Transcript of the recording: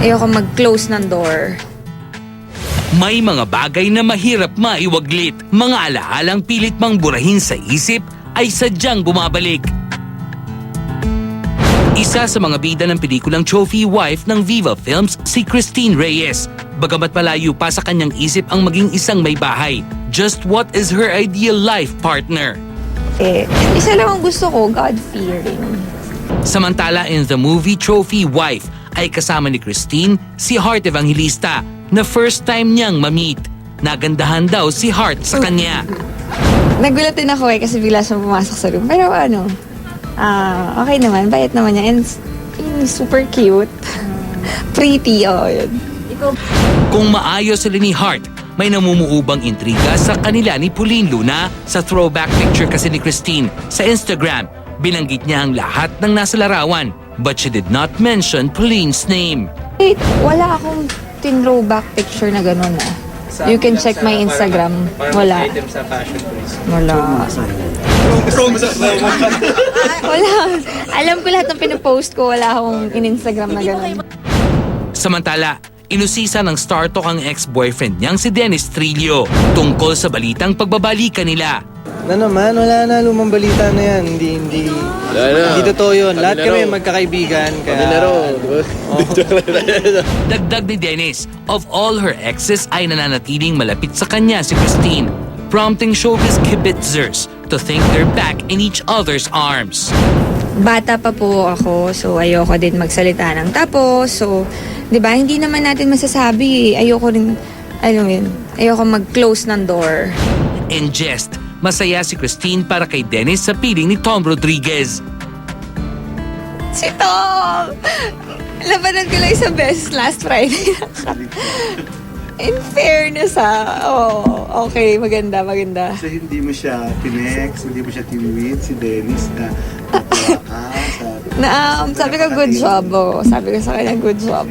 Ayoko mag-close ng door. May mga bagay na mahirap maiwaglit. Mga alaalang pilit mang burahin sa isip ay sadyang bumabalik. Isa sa mga bida ng pelikulang Trophy Wife ng Viva Films si Christine Reyes. Bagamat malayo pa sa kanyang isip ang maging isang may bahay, just what is her ideal life partner? Isa lang ang gusto ko, God-fearing. Samantala in the movie Trophy Wife ay kasama ni Christine si Heart Evangelista na first time niyang ma-meet. Nagandahan daw si Heart sa kanya. Nagulat din ako kasi bigla siyang pumasok sa room. Pero okay naman, bayat naman niya. And super cute. Pretty, yun. Kung maayos sila ni Heart, may namumuubang intriga sa kanila ni Pauline Luna sa throwback picture kasi ni Christine sa Instagram. Binanggit niya ang lahat ng nasa larawan, but she did not mention Pauline's name. Wait, wala akong throwback picture na gano'n You can check my Instagram. Wala. Wala. Wala. Alam ko lahat ng pinupost ko, wala akong in-Instagram na gano'n. Samantala, inusisa ng Star Talk ang ex-boyfriend niyang si Dennis Trillo tungkol sa balitang pagbabalikan nila. Na naman, wala na, lumang balita na yan. Hindi totoo yun. Lahat kami magkakaibigan. Kaya... Dagdag ni Dennis, of all her exes ay nananatiling malapit sa kanya si Christine, prompting showbiz kibitzers to think they're back in each other's arms. Bata pa po ako, so ayoko din magsalita ng tapos. So, di ba, hindi naman natin masasabi. Ayoko rin, ayoko mag-close ng door. In jest, masaya si Christine para kay Dennis sa piling ni Tom Rodriguez. Si Tom! Labanan ko lang sa best last Friday. In fairness, okay, maganda. Kasi hindi mo siya tinext, hindi mo siya tinuwit, si Dennis na natawa ka. Sabi ko, good job. Sabi ko sa kanya, good job.